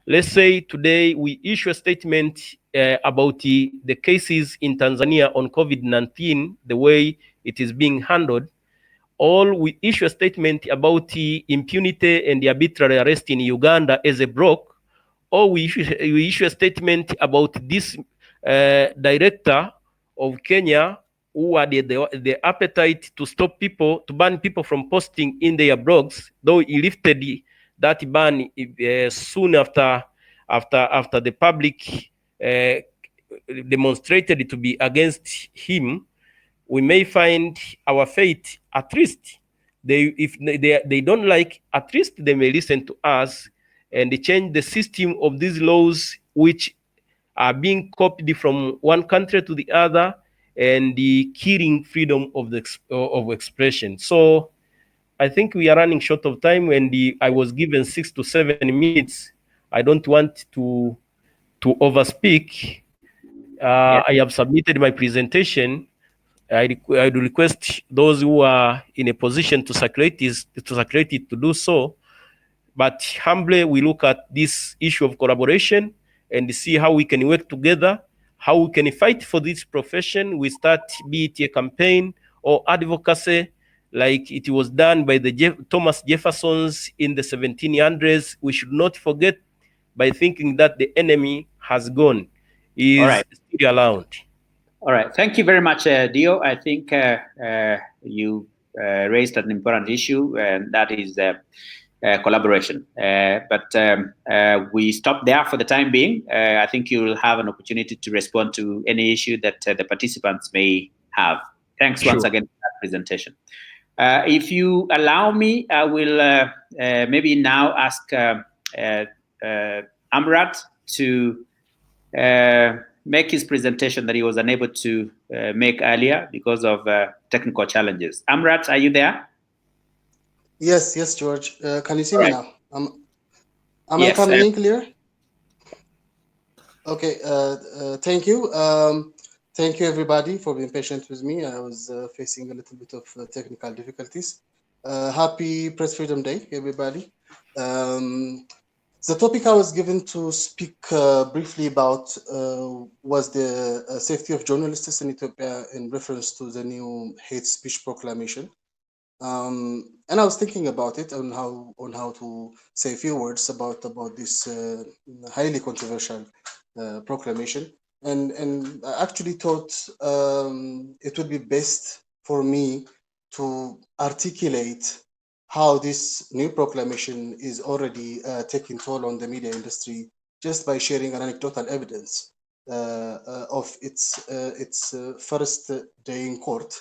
Let's say today we issue a statement about the cases in Tanzania on COVID-19, the way it is being handled, or we issue a statement about the impunity and the arbitrary arrest in Uganda as a block, or we issue a statement about this director of Kenya who had the appetite to stop people, to ban people from posting in their blogs, though he lifted that ban soon after the public uh, demonstrated to be against him. We may find our fate at least. If they don't like, at least they may listen to us and change the system of these laws, which are being copied from one country to the other, and the killing freedom of of expression. So I think we are running short of time, and I was given 6 to 7 minutes. I don't want to overspeak. Yes. I have submitted my presentation. I do request those who are in a position to circulate it to do so. But humbly, we look at this issue of collaboration and see how we can work together, how we can fight for this profession. We start, be it a campaign or advocacy, like it was done by the Thomas Jeffersons in the 1700s. We should not forget by thinking that the enemy has gone, All is right. still around. All right. Thank you very much, Dio. I think you raised an important issue, and that is collaboration. But we stop there for the time being. I think you will have an opportunity to respond to any issue that the participants may have. Thanks once Sure. again for that presentation. If you allow me, I will maybe now ask Amrat to make his presentation that he was unable to make earlier because of technical challenges. Amrat, are you there? Yes, George. Can you see All me right. now? Am I Yes. coming in clear? Okay. Thank you. Thank you, everybody, for being patient with me. I was facing a little bit of technical difficulties. Happy Press Freedom Day, everybody. The topic I was given to speak briefly about was the safety of journalists in Ethiopia in reference to the new hate speech proclamation. And I was thinking about it on how to say a few words about this highly controversial proclamation, and I actually thought it would be best for me to articulate how this new proclamation is already taking toll on the media industry just by sharing an anecdotal evidence of its first day in court,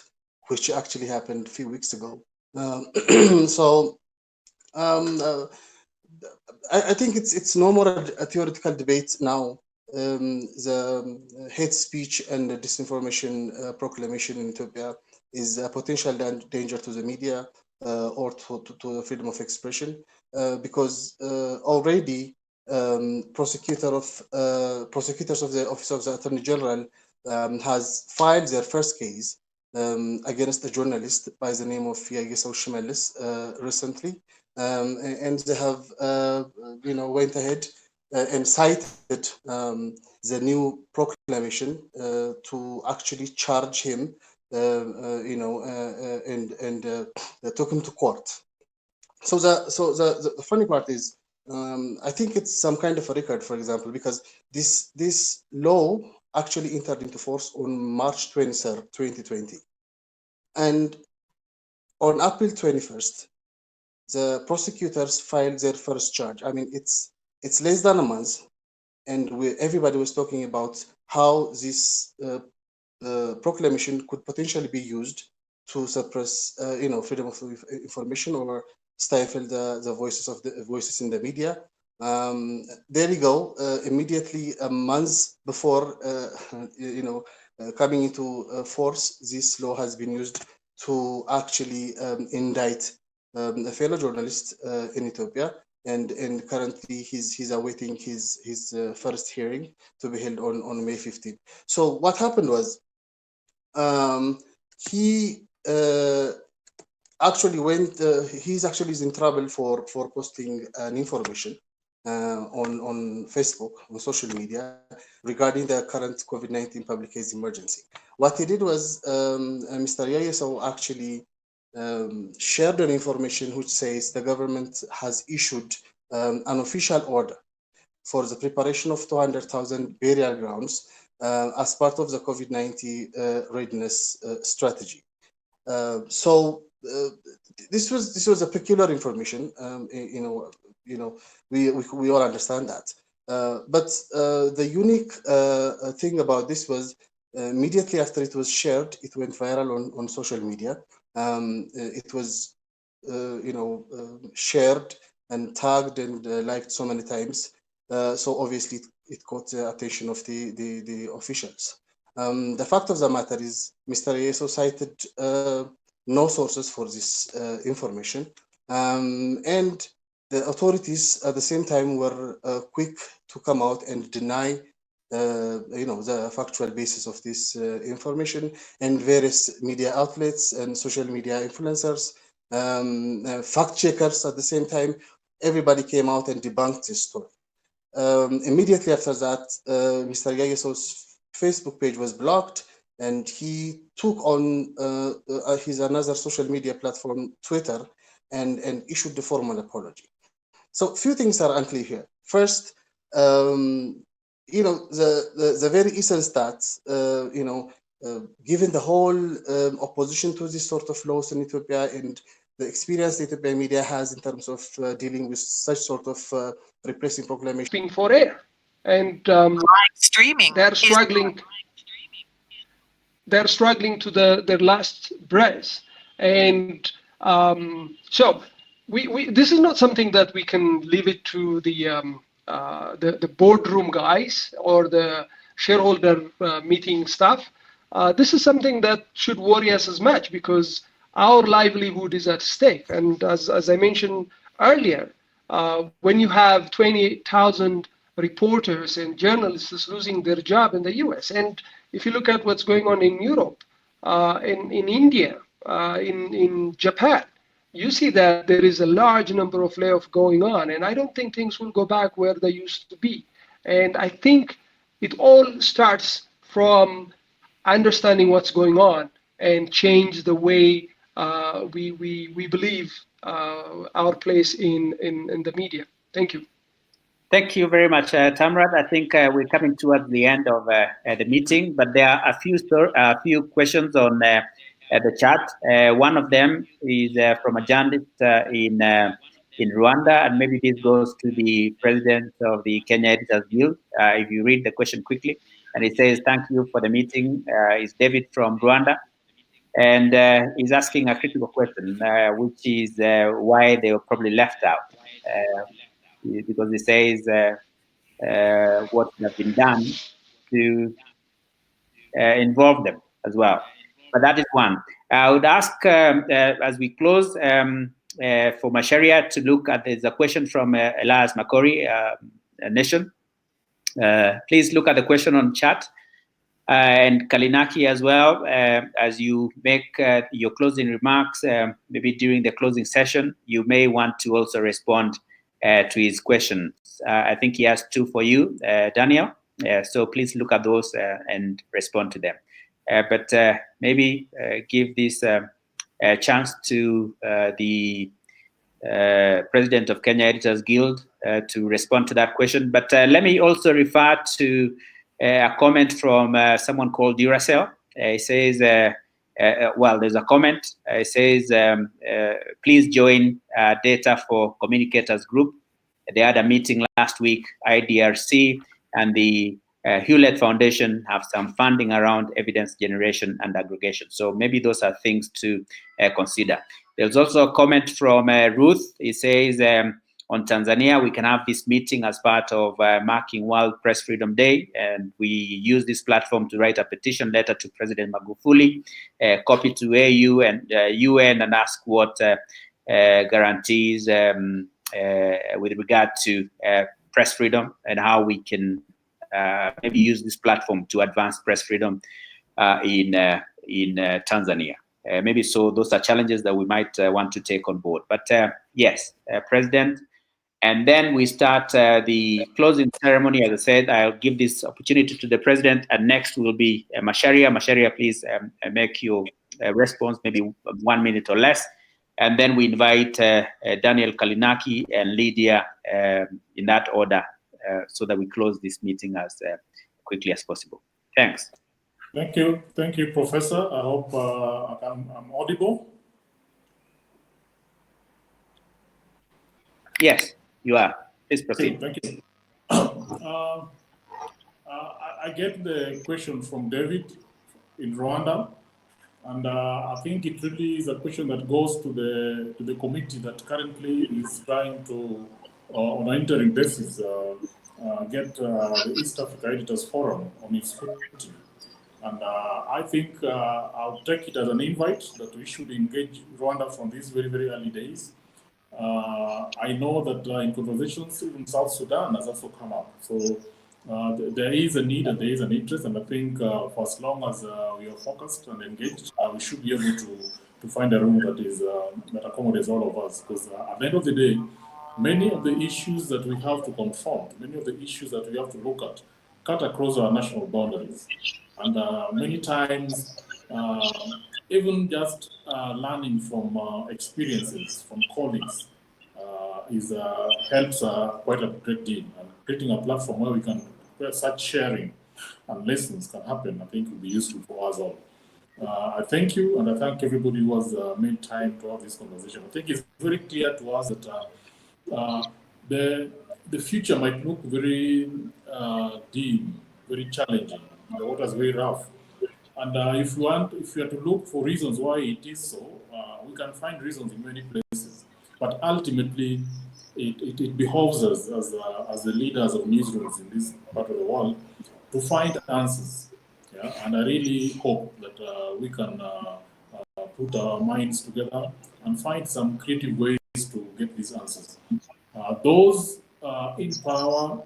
which actually happened a few weeks ago. So I think it's no more a theoretical debate now. The hate speech and the disinformation proclamation in Ethiopia is a potential danger to the media or to the freedom of expression because already prosecutors of the Office of the Attorney General has filed their first case against a journalist by the name of Yagiso Shimelis recently, and they have went ahead and cited the new proclamation to actually charge him, and took him to court. So the funny part is, I think it's some kind of a record, for example, because this law actually entered into force on March 23rd, 2020, and on April 21st, the prosecutors filed their first charge. I mean, it's less than a month, and everybody was talking about how this proclamation could potentially be used to suppress, freedom of information or stifle the voices in the media. There you go. Immediately, a month before, coming into force, this law has been used to actually indict a fellow journalist in Ethiopia, and currently he's awaiting his first hearing to be held on May 15th. So what happened was, he actually went. He's actually in trouble for posting an information on Facebook, on social media, regarding the current COVID-19 public health emergency. What he did was Mr. Yayeso actually shared an information which says the government has issued an official order for the preparation of 200,000 burial grounds as part of the COVID-19 readiness strategy. So this was a peculiar information. We all understand that. But the unique thing about this was immediately after it was shared, it went viral on social media. It was shared and tagged and liked so many times. So obviously it caught the attention of the officials. The fact of the matter is Mr. Yeso cited no sources for this information. And the authorities at the same time were quick to come out and deny the factual basis of this information, and various media outlets and social media influencers, fact checkers at the same time, everybody came out and debunked this story. Immediately after that, Mr. Yayeso's Facebook page was blocked, and he took on his another social media platform, Twitter, and issued the formal apology. So few things are unclear here. First, the very essence that given the whole opposition to this sort of laws in Ethiopia and the experience the Ethiopian media has in terms of dealing with such sort of repressive proclamation for air, and streaming they're struggling. They're struggling to their last breath, and so this is not something that we can leave it to the boardroom guys or the shareholder meeting staff. This is something that should worry us as much, because our livelihood is at stake. And as I mentioned earlier, when you have 28,000 reporters and journalists losing their job in the US, and if you look at what's going on in Europe, in India, in Japan, you see that there is a large number of layoffs going on, and I don't think things will go back where they used to be. And I think it all starts from understanding what's going on and change the way we believe our place in the media. Thank you. Thank you very much, Tamrat. I think we're coming towards the end of the meeting, but there are a few questions on the chat. One of them is from a journalist in Rwanda, and maybe this goes to the president of the Kenya Editors Guild. If you read the question quickly, and it says, "Thank you for the meeting." It's David from Rwanda, and he's asking a critical question, which is why they were probably left out. Because he says what has been done to involve them as well. But that is one. I would ask, as we close, for Masharia to look at, there's a question from Elias Makori, Nation. Please look at the question on chat. And Kalinaki as well, as you make your closing remarks, maybe during the closing session, you may want to also respond to his questions. I think he has two for you, Daniel. So please look at those and respond to them. But maybe give this chance to the president of Kenya Editors Guild to respond to that question. But let me also refer to a comment from someone called Duracell. He says, well, there's a comment. It says, please join Data for Communicators Group. They had a meeting last week. IDRC and the Hewlett Foundation have some funding around evidence generation and aggregation. So maybe those are things to consider. There's also a comment from Ruth. It says, on Tanzania, we can have this meeting as part of marking World Press Freedom Day, and we use this platform to write a petition letter to President Magufuli, copy to AU and UN, and ask what guarantees with regard to press freedom and how we can maybe use this platform to advance press freedom in Tanzania. Maybe so those are challenges that we might want to take on board. But yes, President And then we start the closing ceremony. As I said, I'll give this opportunity to the president, and next will be Macharia. Macharia, please make your response, maybe 1 minute or less. And then we invite Daniel Kalinaki and Lydia in that order, so that we close this meeting as quickly as possible. Thanks. Thank you, Professor. I hope I'm audible. Yes, you are. Please proceed. Thank you. I get the question from David in Rwanda, and I think it really is a question that goes to the committee that currently is trying to, on an interim basis, get the East Africa Editors Forum on its footing. And I think I'll take it as an invite that we should engage Rwanda from these very, very early days. I know that in conversations, even South Sudan has also come up. So there is a need and there is an interest, and I think for as long as we are focused and engaged, we should be able to find a room that accommodates all of us. Because at the end of the day, many of the issues that we have to confront, many of the issues that we have to look at, cut across our national boundaries. And many times, even just learning from experiences from colleagues helps quite a great deal. And creating a platform where such sharing and lessons can happen, I think will be useful for us all. I thank you, and I thank everybody who has made time to have this conversation. I think it's very clear to us that the future might look very dim, very challenging. The water is very rough. And if we are to look for reasons why it is so, we can find reasons in many places. But ultimately, it behoves us as the leaders of newsrooms in this part of the world to find answers. Yeah? And I really hope that we can put our minds together and find some creative ways to get these answers. Those in power,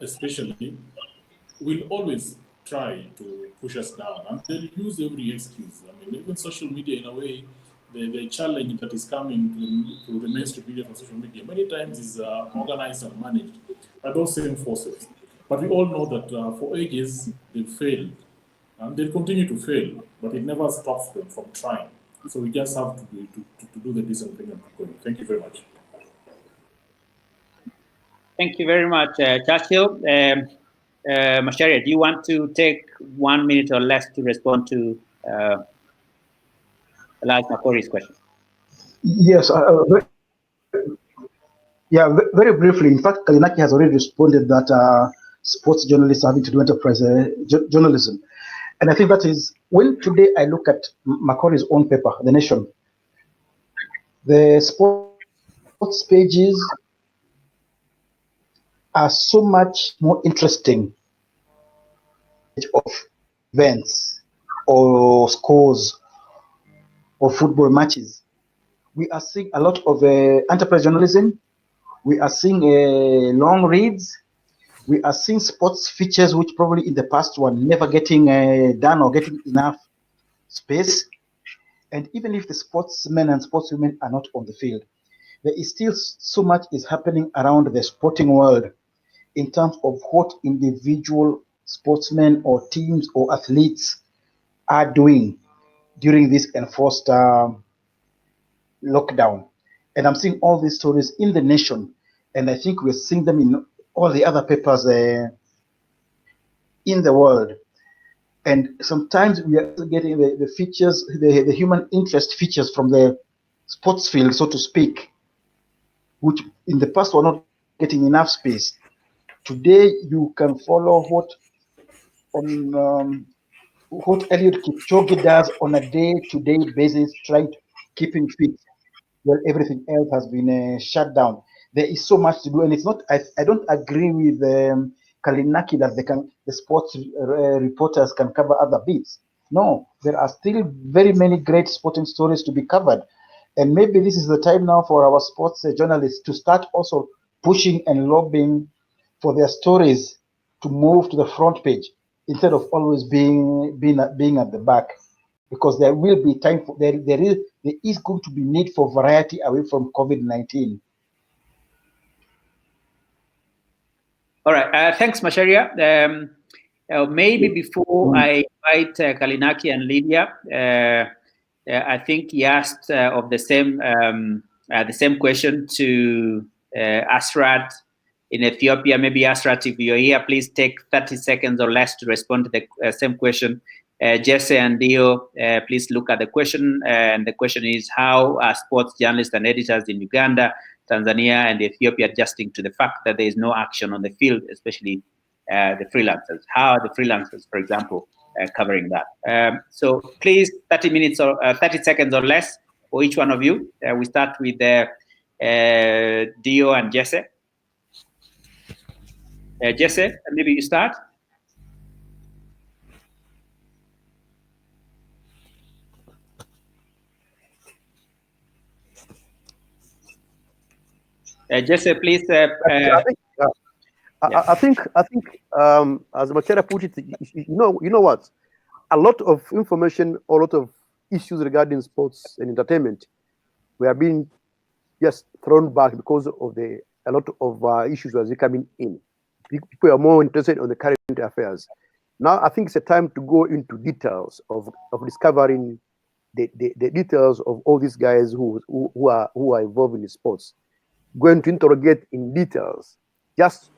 especially, will always try to push us down, and they'll use every excuse. I mean, even social media, in a way, the challenge that is coming to the mainstream media from social media many times is organized and managed by those same forces. But we all know that for ages they've failed, and they'll continue to fail, but it never stops them from trying. So we just have to do the decent thing and keep going. Thank you very much. Thank you very much, Churchill. Macharia, do you want to take 1 minute or less to respond to Elijah Makori's question? Yes, very briefly. In fact, Kalinaki has already responded that sports journalists are having to do enterprise journalism. And I think that is, when today I look at Makori's own paper, The Nation, the sports pages are so much more interesting of events or scores or football matches. We are seeing a lot of enterprise journalism. We are seeing long reads. We are seeing sports features which probably in the past were never getting done or getting enough space. And even if the sportsmen and sportswomen are not on the field, there is still so much is happening around the sporting world in terms of what individual sportsmen or teams or athletes are doing during this enforced lockdown. And I'm seeing all these stories in The Nation, and I think we're seeing them in all the other papers in the world. And sometimes we are getting the features, the human interest features from the sports field, so to speak, which in the past were not getting enough space. Today, you can follow what Eliud Kipchoge does on a day-to-day basis, trying to keep him fit, while everything else has been shut down. There is so much to do, and it's not. I don't agree with Kalinaki that the sports reporters can cover other bits. No, there are still very many great sporting stories to be covered, and maybe this is the time now for our sports journalists to start also pushing and lobbying for their stories to move to the front page instead of always being at the back, because there will be time for there is going to be need for variety away from COVID-19. All right. Thanks, Masharia. Maybe before I invite Kalinaki and Lydia, I think he asked of the same question to Asrat in Ethiopia. Maybe Asrat, if you're here, please take 30 seconds or less to respond to the same question. Jesse and Dio, please look at the question. And the question is, how are sports journalists and editors in Uganda, Tanzania, and Ethiopia adjusting to the fact that there is no action on the field, especially the freelancers? How are the freelancers, for example, covering that? So please, 30 minutes or 30 seconds or less for each one of you. We start with Dio and Jesse. Jesse, maybe you start. Jesse, please. I think as Machera put it, you know what? A lot of information, a lot of issues regarding sports and entertainment were being just thrown back because of a lot of issues was coming in. People are more interested on the current affairs. Now I think it's a time to go into details of discovering the details of all these guys who are involved in sports. Going to interrogate in details. Just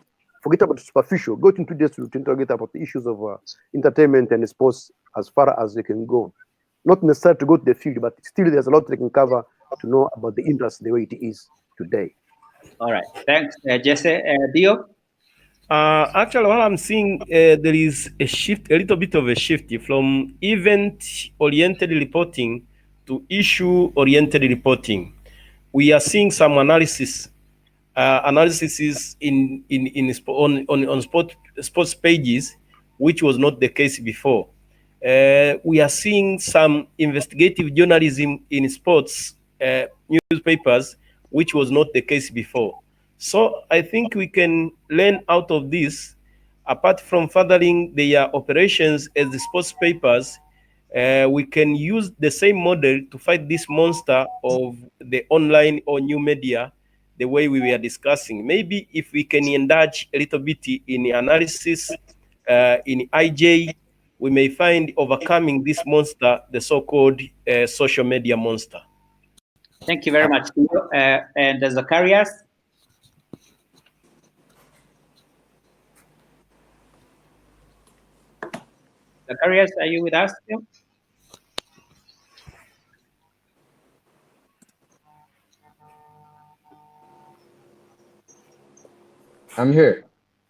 forget about the superficial. Go into details to interrogate about the issues of entertainment and sports as far as they can go. Not necessarily to go to the field, but still there's a lot they can cover to know about the industry the way it is today. All right. Thanks, Jesse. Dio? Actually, what I'm seeing, there is a shift, a little bit of a shift from event-oriented reporting to issue-oriented reporting. We are seeing some analysis on sports pages, which was not the case before. We are seeing some investigative journalism in sports newspapers, which was not the case before. So I think we can learn out of this. Apart from furthering their operations as the sports papers, we can use the same model to fight this monster of the online or new media the way we were discussing. Maybe if we can indulge a little bit in analysis, in IJ, we may find overcoming this monster, the so-called social media monster. Thank you very much. And Zacharias? Zacharias, are you with us still? I'm here.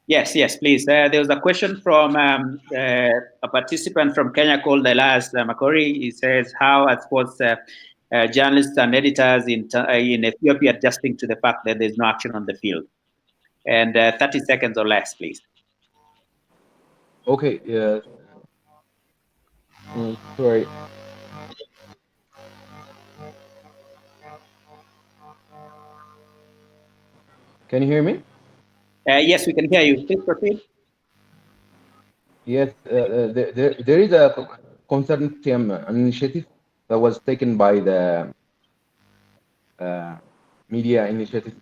Yes, please. There was a question from a participant from Kenya called Elias Makori. He says, how are sports journalists and editors in Ethiopia adjusting to the fact that there's no action on the field? And 30 seconds or less, please. Okay. Sorry. Can you hear me? Yes, we can hear you. Please proceed. Yes, there is a consortium initiative that was taken by the media initiative,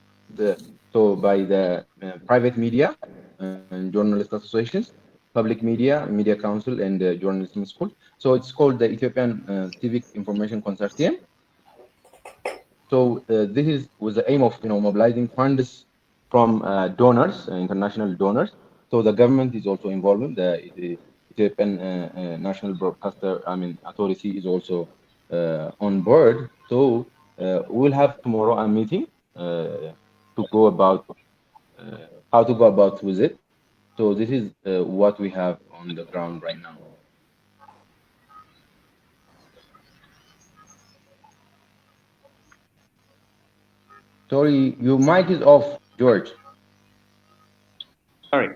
so by the private media and journalist associations, public media, media council, and journalism school. So it's called the Ethiopian Civic Information Consortium. So this is with the aim of mobilizing funds from donors, international donors. So the government is also involved. The Ethiopian National Broadcaster, Authority is also on board. So we'll have tomorrow a meeting to go about how to go about with it. So this is what we have on the ground right now. Sorry, your mic is off, George. Sorry.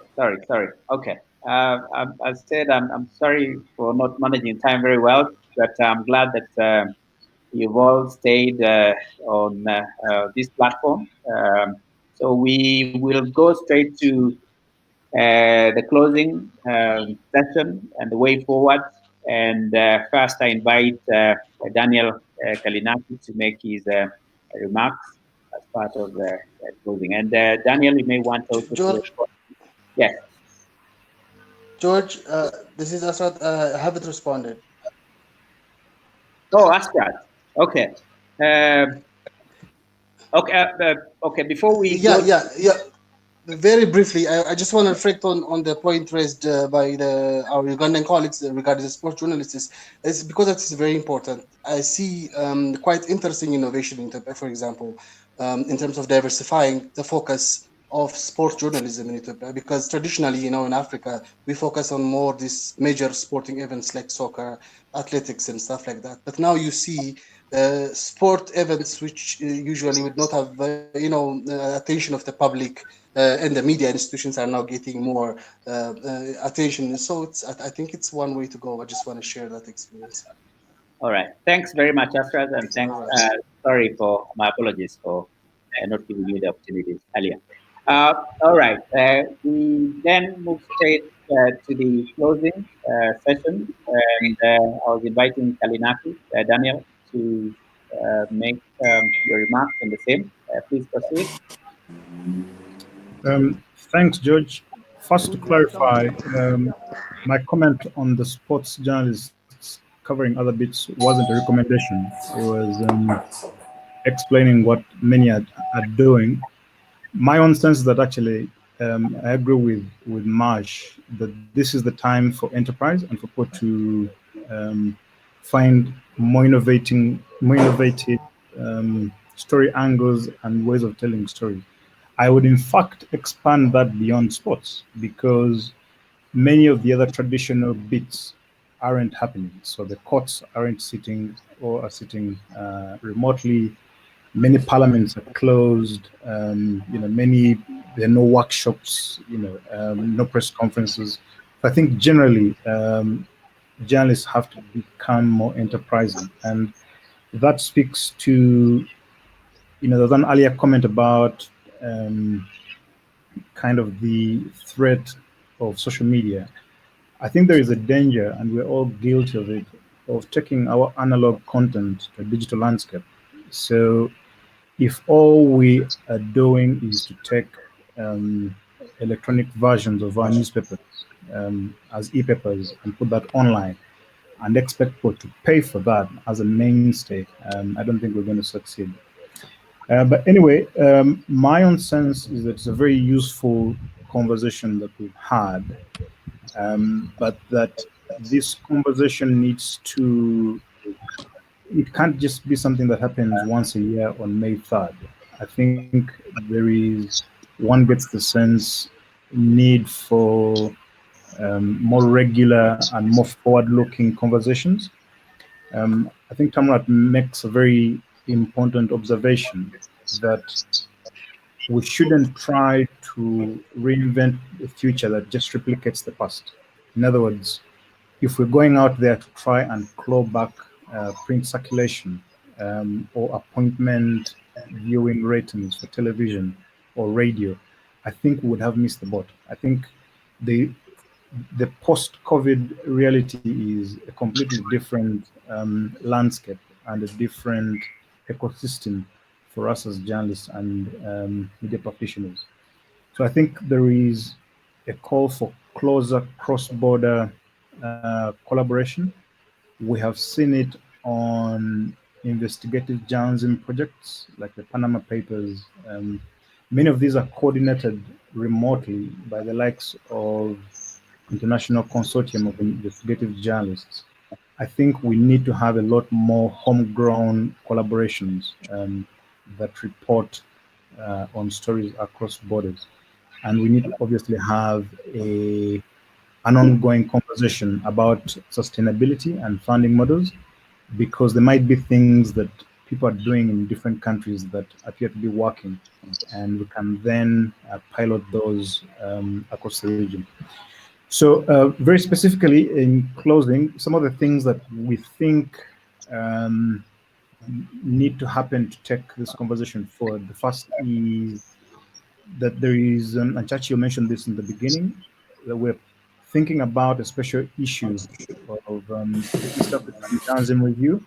Okay. I said I'm sorry for not managing time very well, but I'm glad that you've all stayed on this platform. So we will go straight to the closing session and the way forward. And first, I invite Daniel Kalinaki to make his remarks as part of the closing. And Daniel, you may want to also. George, Yes. George, this is Asad. I haven't responded. Oh, Ashraf. Okay. Um okay. Before we Yeah, go, yeah. Very briefly, I just want to reflect on the point raised by our Ugandan colleagues regarding the sports journalists. It's because it's very important. I see quite interesting innovation, for example, in terms of diversifying the focus of sports journalism in Ethiopia. Because traditionally, in Africa, we focus on more these major sporting events like soccer, athletics, and stuff like that. But now you see sport events which usually would not have, attention of the public, and the media institutions are now getting more attention. So I think it's one way to go. I just want to share that experience. all right. Thanks very much, Ashraf, and thanks. All right. Sorry for my apologies for not giving you the opportunities earlier. All right. We then move straight to the closing session, and I was inviting Kalinaki, Daniel, to make your remarks on the same. Please proceed. Thanks, George. First, to clarify, my comment on the sports journalists covering other bits wasn't a recommendation. It was explaining what many are doing. My own sense is that actually, I agree with Marsh that this is the time for enterprise and for people to find more innovative story angles and ways of telling stories. I would in fact expand that beyond sports because many of the other traditional bits aren't happening. So the courts aren't sitting or are sitting remotely. Many parliaments are closed. Many there are no workshops. No press conferences. I think generally journalists have to become more enterprising, and that speaks to there's an earlier comment about kind of the threat of social media. I think there is a danger, and we're all guilty of it, of taking our analog content to a digital landscape. So if all we are doing is to take electronic versions of our newspapers as e-papers and put that online and expect people to pay for that as a mainstay, I don't think we're going to succeed. But anyway, my own sense is that it's a very useful conversation that we've had, but that this conversation needs to, it can't just be something that happens once a year on May 3rd. I think there is, one gets the sense, need for more regular and more forward-looking conversations. I think Tamrat makes a very important observation that we shouldn't try to reinvent a future that just replicates the past. In other words, if we're going out there to try and claw back print circulation or appointment viewing ratings for television or radio, I think we would have missed the boat. I think the post-COVID reality is a completely different landscape and a different ecosystem for us as journalists and media practitioners. So I think there is a call for closer cross-border collaboration. We have seen it on investigative journalism projects like the Panama Papers. Many of these are coordinated remotely by the likes of International Consortium of Investigative Journalists. I think we need to have a lot more homegrown collaborations that report on stories across borders. And we need to obviously have an ongoing conversation about sustainability and funding models, because there might be things that people are doing in different countries that appear to be working, and we can then pilot those across the region. So very specifically, in closing, some of the things that we think need to happen to take this conversation forward. The first is that there is, and Churchill mentioned this in the beginning, that we're thinking about a special issue of the East African Journalism Review,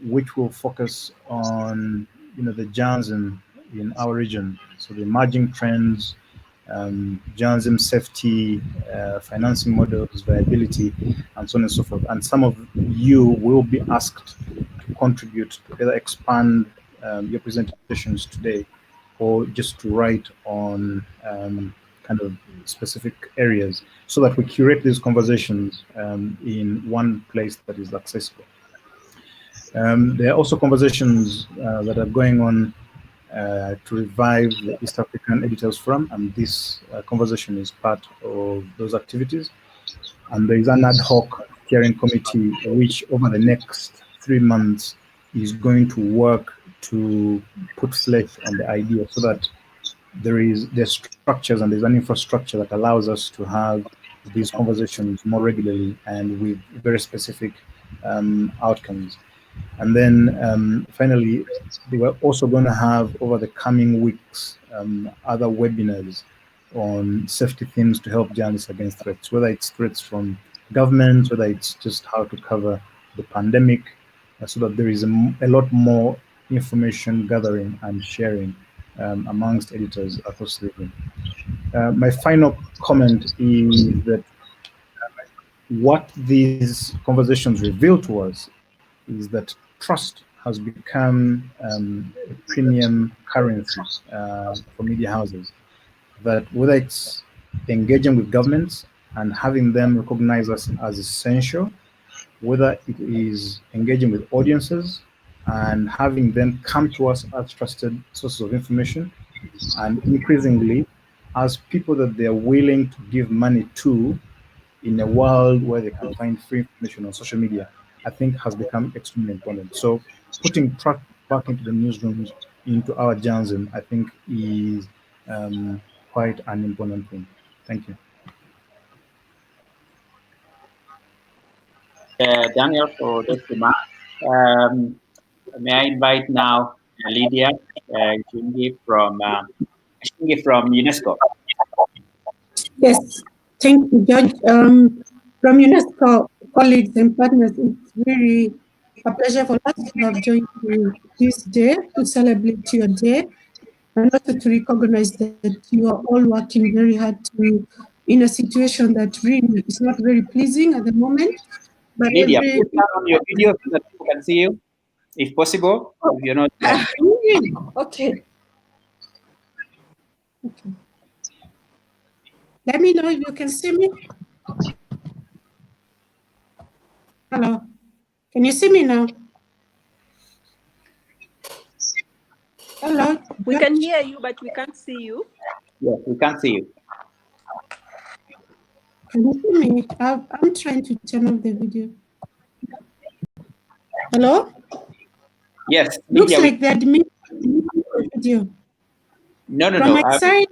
which will focus on the journalism in our region, so the emerging trends, journalism safety, financing models, viability, and so on and so forth. And some of you will be asked to contribute to either expand your presentations today, or just to write on kind of specific areas, so that we curate these conversations in one place that is accessible. There are also conversations that are going on to revive the East African Editors Forum, and this conversation is part of those activities. And there is an ad hoc steering committee which over the next 3 months is going to work to put flesh on the idea, so that there's structures and there's an infrastructure that allows us to have these conversations more regularly and with very specific outcomes. And then finally, we were also going to have over the coming weeks other webinars on safety themes to help journalists against threats, whether it's threats from governments, whether it's just how to cover the pandemic, so that there is a lot more information gathering and sharing amongst editors across the region. My final comment is that what these conversations reveal to us is that trust has become a premium currency for media houses. That whether it's engaging with governments and having them recognize us as essential, whether it is engaging with audiences and having them come to us as trusted sources of information, and increasingly as people that they are willing to give money to in a world where they can find free information on social media, I think has become extremely important. So putting trust back into the newsrooms, into our journalism, I think is quite an important thing. Thank you. Daniel, for this remark. May I invite now Lydia Shingi from UNESCO. Yes, thank you, George. From UNESCO colleagues and partners, it's really a pleasure for us to have joined you this day to celebrate your day, and also to recognize that you are all working very hard to, in a situation that really is not very pleasing at the moment. But Lydia, please turn on your video so that people can see you, if possible. If you're not. Okay. Okay. Let me know if you can see me. Hello. Can you see me now? Hello. We can hear you, but we can't see you. Yes, we can't see you. Can you see me? I'm trying to turn off the video. Hello? Yes. Looks Lydia, like they're deleting the video. No. From my side?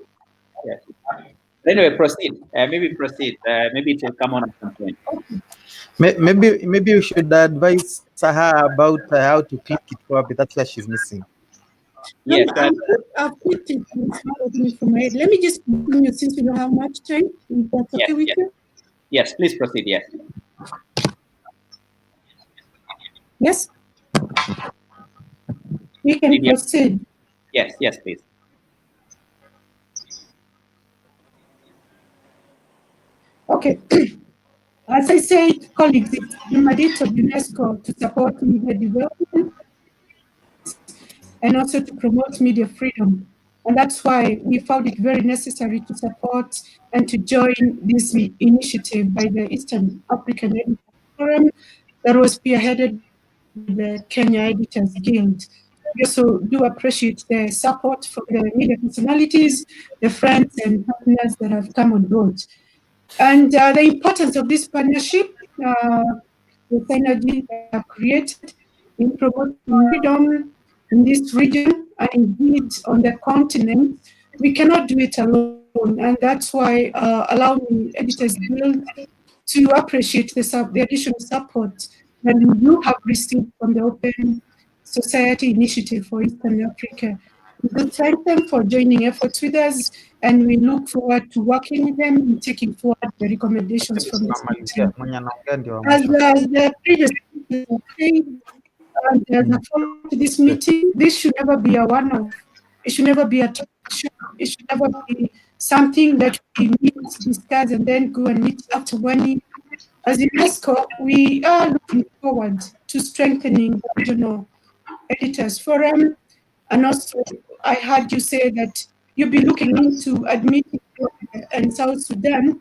Yes. Anyway, proceed. Maybe proceed. Maybe it will come on at some point. Maybe you should advise Saha about how to click it properly. That's why she's missing. Yes. I've clicked it. It's not opening from my head. Let me just continue since we don't have much time. If that's okay with you? Yes, please proceed. Yes. Yes? We can proceed. Yes, please. Okay. As I said, colleagues, it's the mandate of UNESCO to support media development and also to promote media freedom. And that's why we found it very necessary to support and to join this initiative by the Eastern African Editors Forum that was spearheaded by the Kenya Editors Guild. We also do appreciate the support for the media personalities, the friends and partners that have come on board. And the importance of this partnership, the synergy that are created in promoting freedom in this region and indeed on the continent, we cannot do it alone. And that's why allow me, Editors Guild, to appreciate the additional support that you have received from the Open Society Initiative for Eastern Africa. We thank them for joining efforts with us, and we look forward to working with them and taking forward the recommendations from this meeting. As the previous speaker said, as a follow to this meeting, this should never be a one-off. It should never be a it should never be something that we meet, discuss, and then go and meet after 1 year. As UNESCO, we are looking forward to strengthening the regional editors forum. And also, I heard you say that you'll be looking into admitting and South Sudan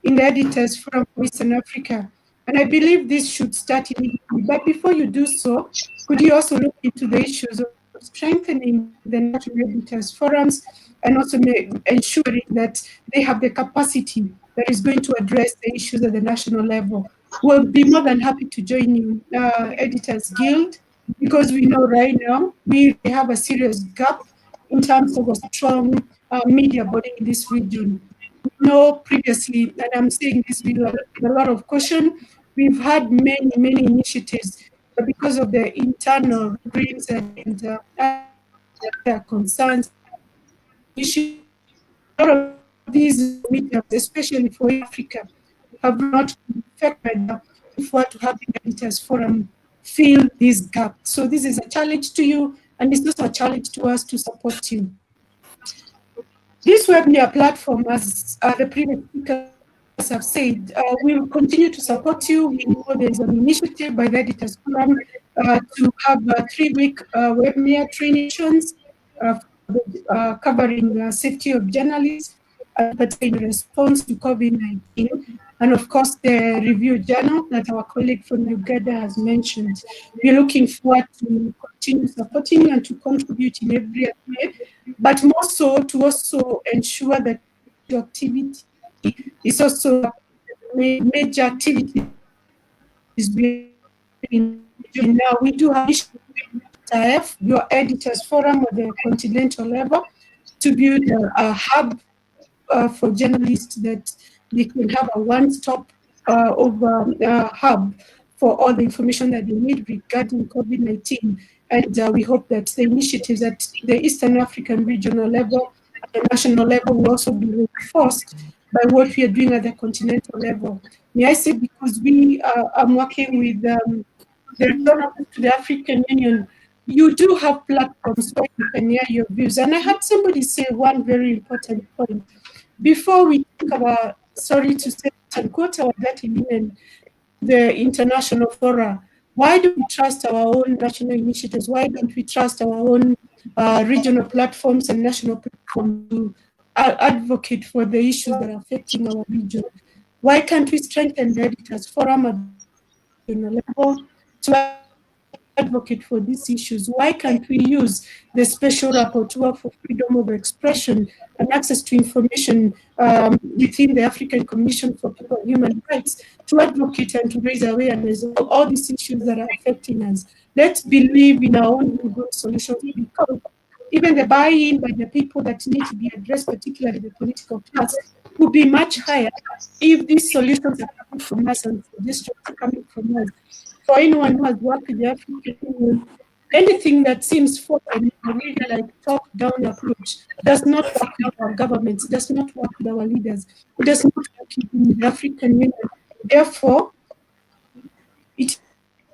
in the editors forum for Eastern Africa. And I believe this should start immediately. But before you do so, could you also look into the issues of strengthening the national editors forums and also ensuring that they have the capacity that is going to address the issues at the national level? We'll be more than happy to join you, Editors Guild, because we know right now we have a serious gap in terms of a strong media body in this region. We know previously, and I'm saying this with a lot of caution, we've had many initiatives, but because of the internal dreams and concerns, issues, a lot of these media, especially for Africa, have not been affected before to have the editors forum fill this gap. So this is a challenge to you, and it's also a challenge to us to support you. This webinar platform, as the previous speakers have said, we will continue to support you. We know there is an initiative by the Editors Forum to have 3-week webinar training sessions covering safety of journalists, in response to COVID-19, and of course the review journal that our colleague from Uganda has mentioned. We're looking forward to continue supporting and to contribute in every way, but more so to also ensure that the activity is also major activity is being now. We do have IF, your editors forum at the continental level, to build a hub for journalists that they can have a one-stop hub for all the information that they need regarding COVID-19. And we hope that the initiatives at the Eastern African regional level, at the national level, will also be reinforced by what we are doing at the continental level. May I say, because we are working with the return to the African Union, you do have platforms where you can hear your views. And I had somebody say one very important point. Before we think about, sorry to say, quote our dirty linen, the international fora, why do we trust our own national initiatives? Why don't we trust our own regional platforms and national platforms to advocate for the issues that are affecting our region? Why can't we strengthen the editors forum at the level to advocate for these issues? Why can't we use the special rapporteur for freedom of expression and access to information within the African Commission for People and Human Rights to advocate and to raise awareness of all these issues that are affecting us? Let's believe in our own good solutions, because even the buy-in by the people that need to be addressed, particularly the political class, will be much higher if these solutions are coming from us and suggestions are coming from us. For anyone who has worked with the African Union, anything that seems foreign, really like top-down approach, does not work with our governments, does not work with our leaders, it does not work with the African Union. Therefore, it is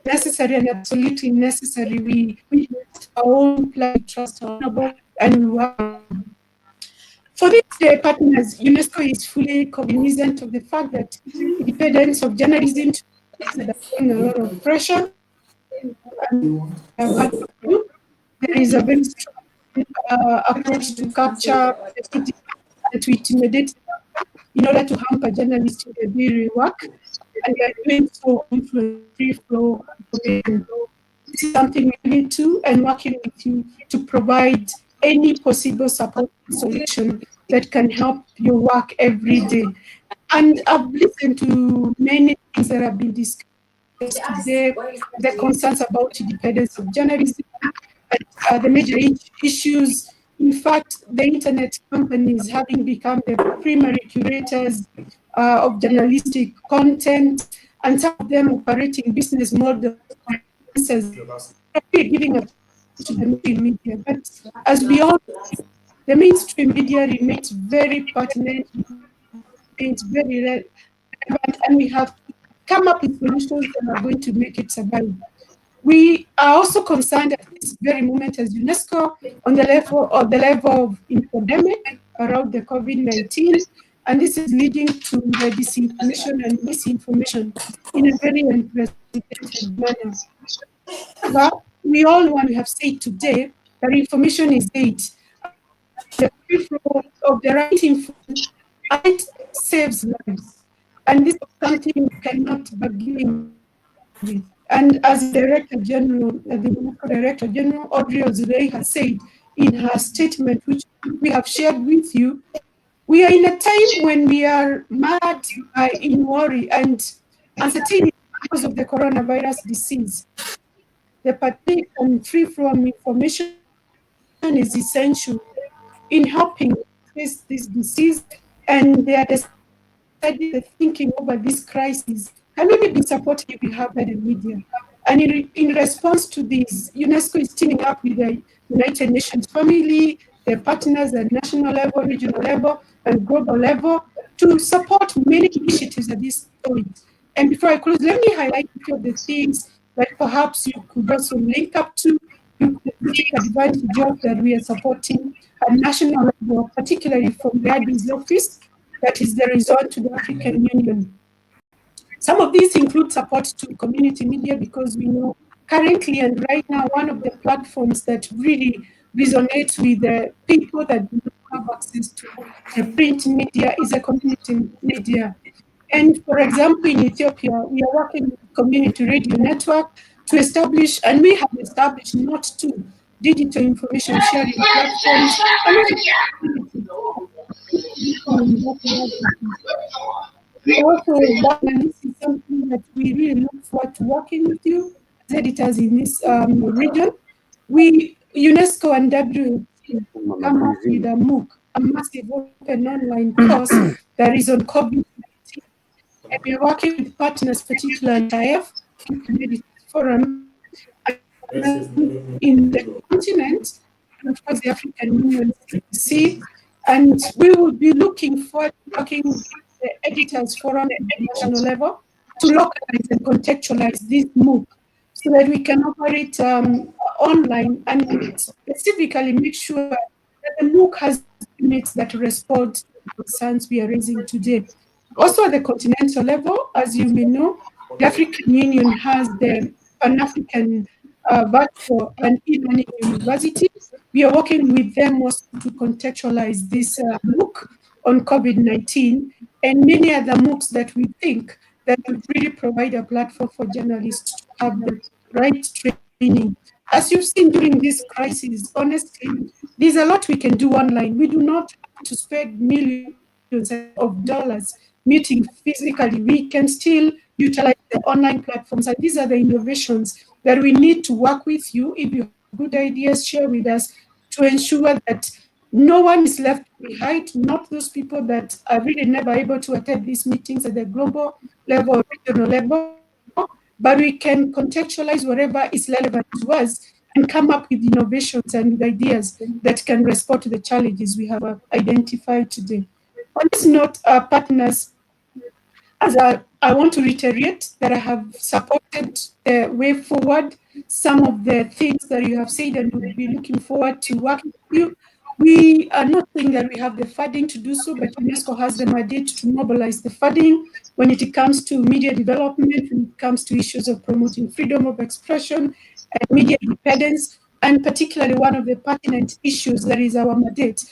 necessary and absolutely necessary we trust our own plan, trust our own, and we work. For these partners, UNESCO is fully cognizant of the fact that independence of journalism is under a lot of pressure. And there is a very strong approach to capture that we intimidate in order to hamper journalists in their daily work, and they are doing so influence free flow information. This is something we need to, and working with you to provide any possible support solution that can help your work every day. And I've listened to many things that have been discussed today, the concerns about independence of journalism, the major issues. In fact, the internet companies having become the primary curators of journalistic content, and some of them operating business models giving up to the mainstream media. But as we all know, the mainstream media remains very pertinent, remains very relevant, and we have to come up with solutions that are going to make it survive. We are also concerned at this very moment as UNESCO on the level of infodemic around the COVID-19, and this is leading to the disinformation and misinformation in a very unprecedented manner. However, we all want to have said today that information is it. The free flow of the right information it saves lives, and this is something we cannot begin with. And as Director General, the UNESCO Director General Audrey Azoulay has said in her statement, which we have shared with you, we are in a time when we are mad in worry and uncertainty because of the coronavirus disease. The partake and free from information is essential in helping face this disease, and they are decided thinking over this crisis can really be supported if we have better media. And in response to this, UNESCO is teaming up with the United Nations family, their partners at national level, regional level, and global level to support many initiatives at this point. And before I close, let me highlight a few of the things that perhaps you could also link up to. You could take advantage of that we are supporting at national level, particularly from the Addis office, that is the resort to the African Union. Some of these include support to community media because we know currently and right now one of the platforms that really resonates with the people that do not have access to the print media is a community media. And for example, in Ethiopia, we are working with the Community Radio Network to establish, and we have established not two digital information sharing platforms. We also work, and this is something that we really look forward to working with you as editors in this region. UNESCO and WHO come up with a MOOC, a massive open online course that is on COVID-19. And we're working with partners, particularly IF, Forum, in the continent, and of course the African Union, CDC, and we will be looking forward to working with the editors forum at the national level to localize and contextualize this MOOC so that we can operate online and specifically make sure that the MOOC has units that respond to the concerns we are raising today. Also at the continental level, as you may know, the African Union has the Pan-African Virtual and e-learning university. We are working with them also to contextualize this MOOC on COVID-19 and many other MOOCs that we think that would really provide a platform for journalists to have the right training. As you've seen during this crisis, honestly, there's a lot we can do online. We do not have to spend millions of dollars meeting physically. We can still utilize the online platforms, and these are the innovations that we need to work with you. If you have good ideas, share with us to ensure that no one is left behind, not those people that are really never able to attend these meetings at the global level or regional level, but we can contextualize whatever is relevant to us and come up with innovations and with ideas that can respond to the challenges we have identified today. On this note, our partners, as I want to reiterate that I have supported the way forward, some of the things that you have said, and we'll be looking forward to working with you. We are not saying that we have the funding to do so, but UNESCO has the mandate to mobilize the funding when it comes to media development, when it comes to issues of promoting freedom of expression and media independence, and particularly one of the pertinent issues that is our mandate